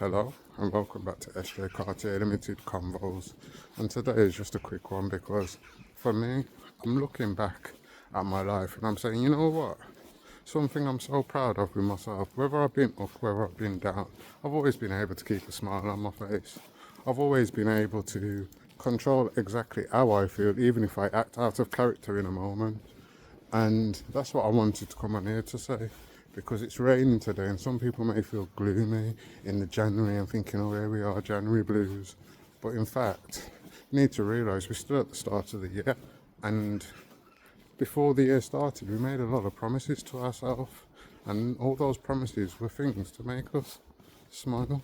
Hello and welcome back to SJ Cartier Limited Convos. And today is just a quick one because for me, I'm looking back at my life and I'm saying, you know what? Something I'm so proud of with myself, whether I've been up, whether I've been down, I've always been able to keep a smile on my face. I've always been able to control exactly how I feel, even if I act out of character in a moment. And that's what I wanted to come on here to say, because it's raining today and some people may feel gloomy in the January and thinking, oh, here we are, January blues. But in fact, you need to realise we're still at the start of the year, and before the year started, we made a lot of promises to ourselves, and all those promises were things to make us smile.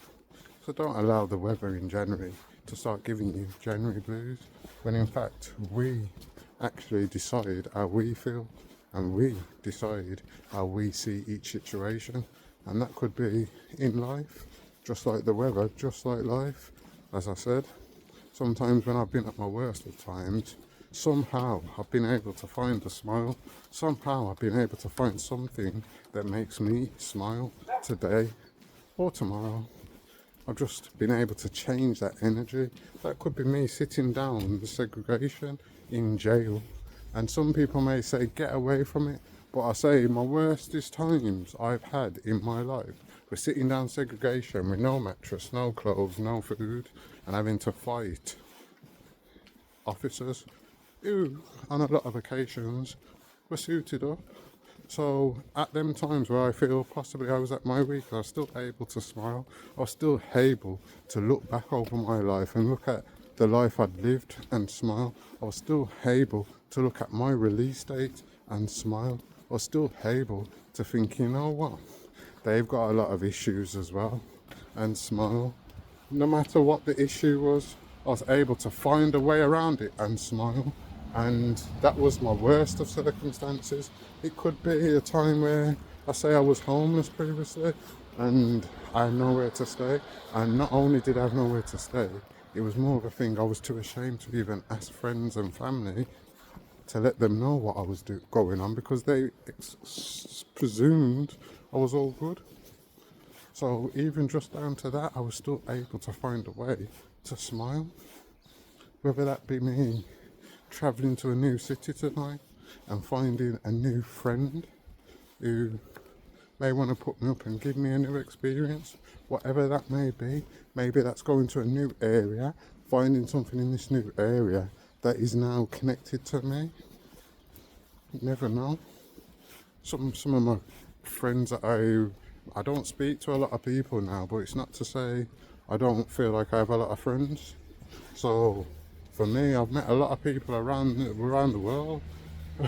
So don't allow the weather in January to start giving you January blues, when in fact we actually decide how we feel and we decide how we see each situation. And that could be in life, just like the weather, just like life. As I said, sometimes when I've been at my worst of times, somehow I've been able to find a smile. Somehow I've been able to find something that makes me smile today or tomorrow. I've just been able to change that energy. That could be me sitting down in the segregation in jail. And some people may say, get away from it. But I say, my worstest times I've had in my life were sitting down segregation with no mattress, no clothes, no food, and having to fight officers who, on a lot of occasions, were suited up. So at them times where I feel possibly I was at my weakest, I was still able to smile. I was still able to look back over my life and look at the life I'd lived and smile. I was still able to look at my release date and smile. I was still able to think, you know what, they've got a lot of issues as well, and smile. No matter what the issue was, I was able to find a way around it and smile. And that was my worst of circumstances. It could be a time where I say I was homeless previously and I had nowhere to stay. And not only did I have nowhere to stay, it was more of a thing I was too ashamed to even ask friends and family to let them know what I was going on, because they presumed I was all good. So even just down to that, I was still able to find a way to smile. Whether that be me travelling to a new city tonight and finding a new friend who may want to put me up and give me a new experience, whatever that may be. Maybe that's going to a new area, finding something in this new area that is now connected to me. You never know. Some of my friends that I don't speak to a lot of people now, but it's not to say I don't feel like I have a lot of friends. So for me, I've met a lot of people around the world,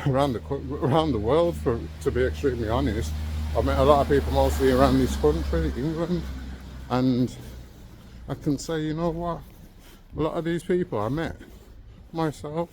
around the world. To be extremely honest, I've met a lot of people mostly around this country, England, and I can say, you know what, a lot of these people I met myself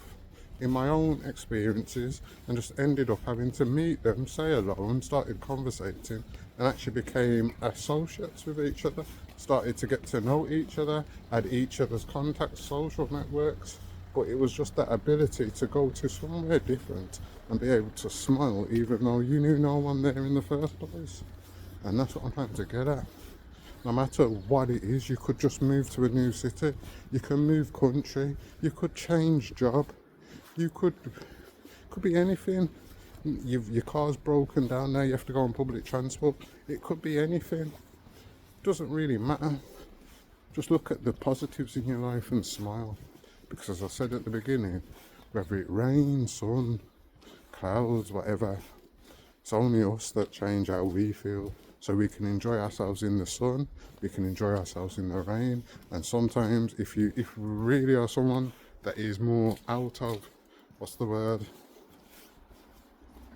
in my own experiences, and just ended up having to meet them, say hello, and started conversating, and actually became associates with each other, started to get to know each other, had each other's contacts, social networks. But it was just that ability to go to somewhere different and be able to smile even though you knew no one there in the first place. And that's what I'm trying to get at. No matter what it is, you could just move to a new city, you can move country, you could change job, you could be anything. Your car's broken down now, you have to go on public transport. It could be anything. Doesn't really matter. Just look at the positives in your life and smile. Because as I said at the beginning, whether it rains, sun, clouds, whatever, it's only us that change how we feel. So we can enjoy ourselves in the sun, we can enjoy ourselves in the rain. And sometimes if you really are someone that is more out of, what's the word,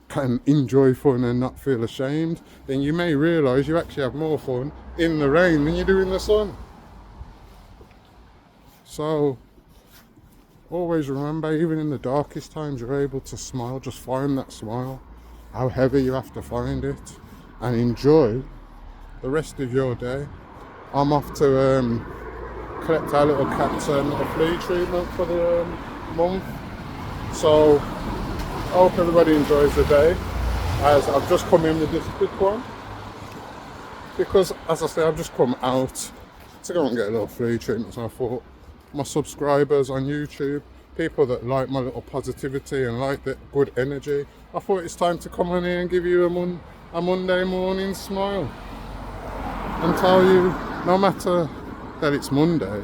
can enjoy fun and not feel ashamed, then you may realise you actually have more fun in the rain than you do in the sun. So always remember, even in the darkest times, you're able to smile. Just find that smile, however you have to find it, and enjoy the rest of your day. I'm off to collect our little cat's little flea treatment for the month. So I hope everybody enjoys the day, as I've just come in with this quick one. Because, as I say, I've just come out to go and get a little flu treatment. So I thought my subscribers on YouTube, people that like my little positivity and like that good energy, I thought it's time to come on here and give you a Monday morning smile and tell you, no matter that it's Monday,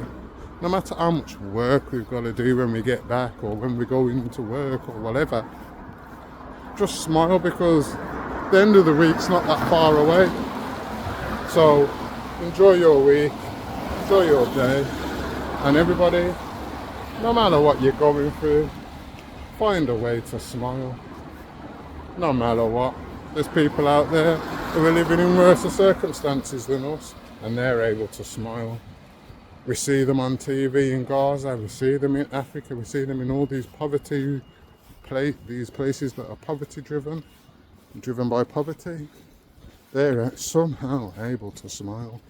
no matter how much work we've got to do when we get back or when we go into work or whatever, just smile, because the end of the week's not that far away. So enjoy your week, enjoy your day, and everybody, no matter what you're going through, find a way to smile. No matter what. There's people out there who are living in worse circumstances than us, and they're able to smile. We see them on TV in Gaza, we see them in Africa, we see them in all these these places that are poverty driven by poverty. They're somehow able to smile.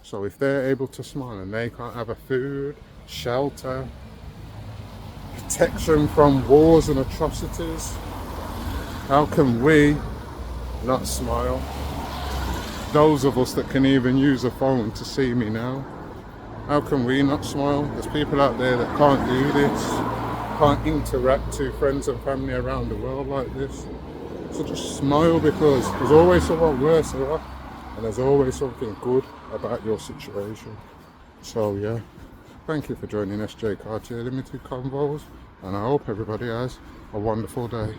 So if they're able to smile and they can't have a food, shelter, protection from wars and atrocities, how can we not smile? Those of us that can even use a phone to see me now, how can we not smile? There's people out there that can't do this, can't interact to friends and family around the world like this. So just smile, because there's always someone worse off, and there's always something good about your situation. So yeah, thank you for joining SJ Cartier Limited Convos, and I hope everybody has a wonderful day.